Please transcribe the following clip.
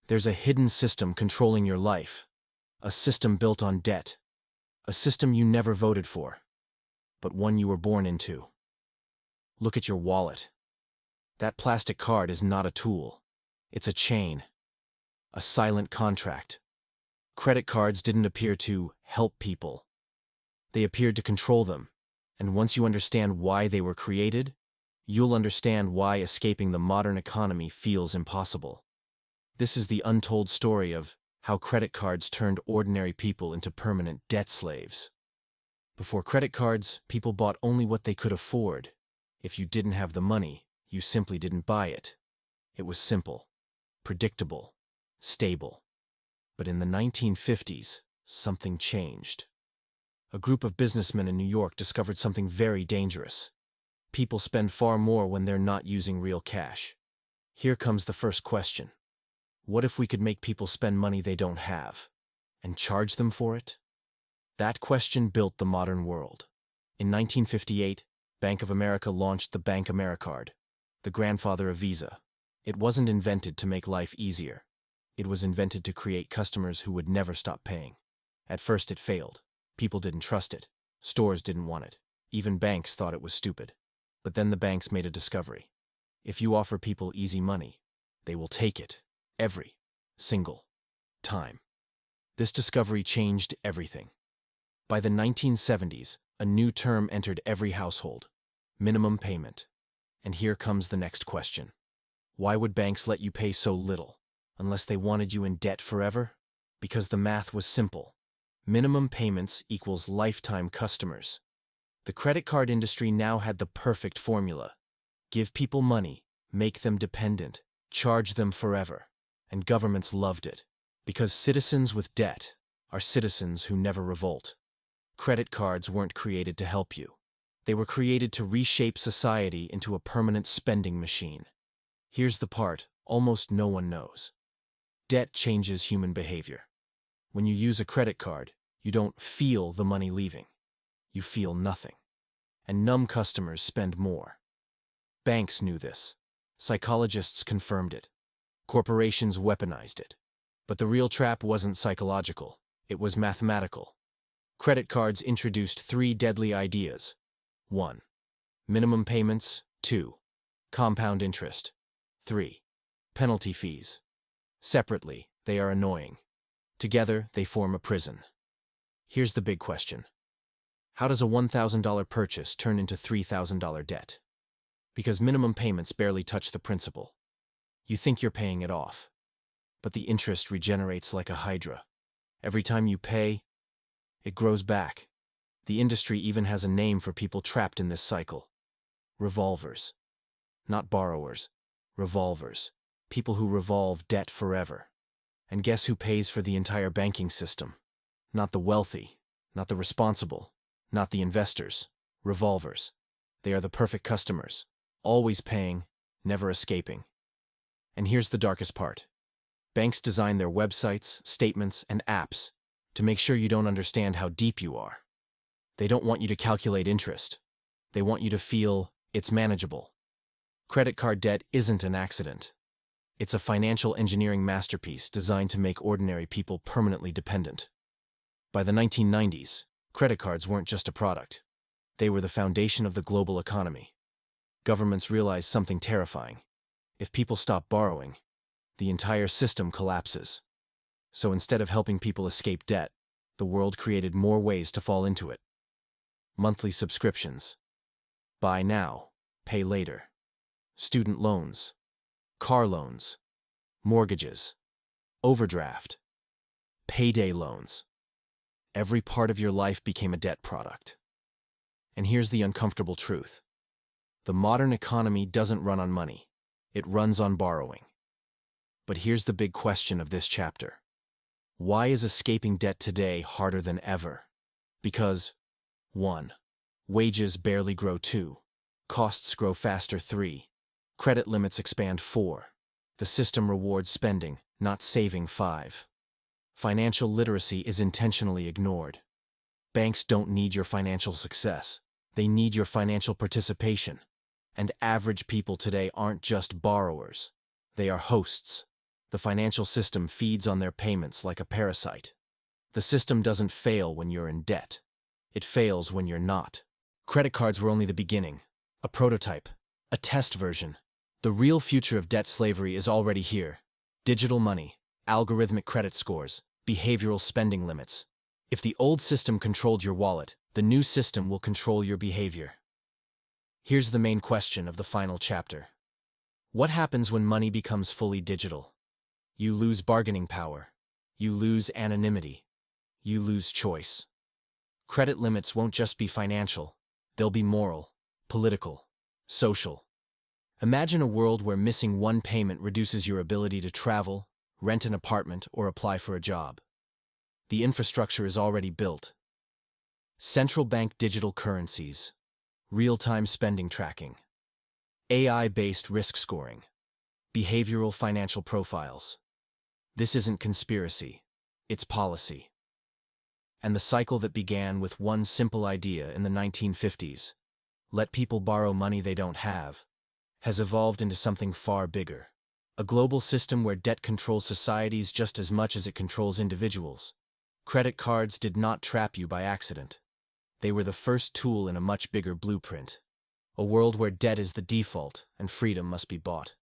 There's a hidden system controlling your life, a system built on debt, a system you never voted for, but one you were born into. Look at your wallet. That plastic card is not a tool. It's a chain, a silent contract. Credit cards didn't appear to help people. They appeared to control them, and once you understand why they were created, you'll understand why escaping the modern economy feels impossible. This is the untold story of how credit cards turned ordinary people into permanent debt slaves. Before credit cards, people bought only what they could afford. If you didn't have the money, you simply didn't buy it. It was simple, predictable, stable. But in the 1950s, something changed. A group of businessmen in New York discovered something very dangerous. People spend far more when they're not using real cash. Here comes the first question. What if we could make people spend money they don't have, and charge them for it? That question built the modern world. In 1958, Bank of America launched the BankAmericard, the grandfather of Visa. It wasn't invented to make life easier. It was invented to create customers who would never stop paying. At first it failed. People didn't trust it. Stores didn't want it. Even banks thought it was stupid. But then the banks made a discovery. If you offer people easy money, they will take it. Every single time. This discovery changed everything. By the 1970s, a new term entered every household: minimum payment. And here comes the next question. Why would banks let you pay so little, unless they wanted you in debt forever? Because the math was simple. Minimum payments equals lifetime customers. The credit card industry now had the perfect formula. Give people money, make them dependent, charge them forever. And governments loved it, because citizens with debt are citizens who never revolt. Credit cards weren't created to help you. They were created to reshape society into a permanent spending machine. Here's the part almost no one knows. Debt changes human behavior. When you use a credit card, you don't feel the money leaving. You feel nothing. And numb customers spend more. Banks knew this. Psychologists confirmed it. Corporations weaponized it. But the real trap wasn't psychological. It was mathematical. Credit cards introduced 3 deadly ideas. 1. Minimum payments. 2. Compound interest. 3. Penalty fees. Separately, they are annoying. Together, they form a prison. Here's the big question. How does a $1,000 purchase turn into $3,000 debt? Because minimum payments barely touch the principal. You think you're paying it off. But the interest regenerates like a hydra. Every time you pay, it grows back. The industry even has a name for people trapped in this cycle. Revolvers. Not borrowers. Revolvers. People who revolve debt forever. And guess who pays for the entire banking system? Not the wealthy, not the responsible, not the investors. Revolvers. They are the perfect customers. Always paying, never escaping. And here's the darkest part. Banks design their websites, statements, and apps to make sure you don't understand how deep you are. They don't want you to calculate interest. They want you to feel it's manageable. Credit card debt isn't an accident. It's a financial engineering masterpiece designed to make ordinary people permanently dependent. By the 1990s, credit cards weren't just a product. They were the foundation of the global economy. Governments realized something terrifying. If people stop borrowing, the entire system collapses. So instead of helping people escape debt, the world created more ways to fall into it. Monthly subscriptions. Buy now, pay later. Student loans. Car loans. Mortgages. Overdraft. Payday loans. Every part of your life became a debt product. And here's the uncomfortable truth. The modern economy doesn't run on money. It runs on borrowing. But here's the big question of this chapter. Why is escaping debt today harder than ever? Because 1. Wages barely grow. 2. Costs grow faster. 3. Credit limits expand. 4. The system rewards spending, not saving. 5. Financial literacy is intentionally ignored. Banks don't need your financial success. They need your financial participation. And average people today aren't just borrowers. They are hosts. The financial system feeds on their payments like a parasite. The system doesn't fail when you're in debt. It fails when you're not. Credit cards were only the beginning, a prototype, a test version. The real future of debt slavery is already here. Digital money, algorithmic credit scores, behavioral spending limits. If the old system controlled your wallet, the new system will control your behavior. Here's the main question of the final chapter. What happens when money becomes fully digital? You lose bargaining power. You lose anonymity. You lose choice. Credit limits won't just be financial. They'll be moral, political, social. Imagine a world where missing one payment reduces your ability to travel, rent an apartment, or apply for a job. The infrastructure is already built. Central bank digital currencies, real-time spending tracking, AI-based risk scoring, behavioral financial profiles. This isn't conspiracy, it's policy. And the cycle that began with one simple idea in the 1950s, let people borrow money they don't have, has evolved into something far bigger. A global system where debt controls societies just as much as it controls individuals. Credit cards did not trap you by accident. They were the first tool in a much bigger blueprint. A world where debt is the default and freedom must be bought.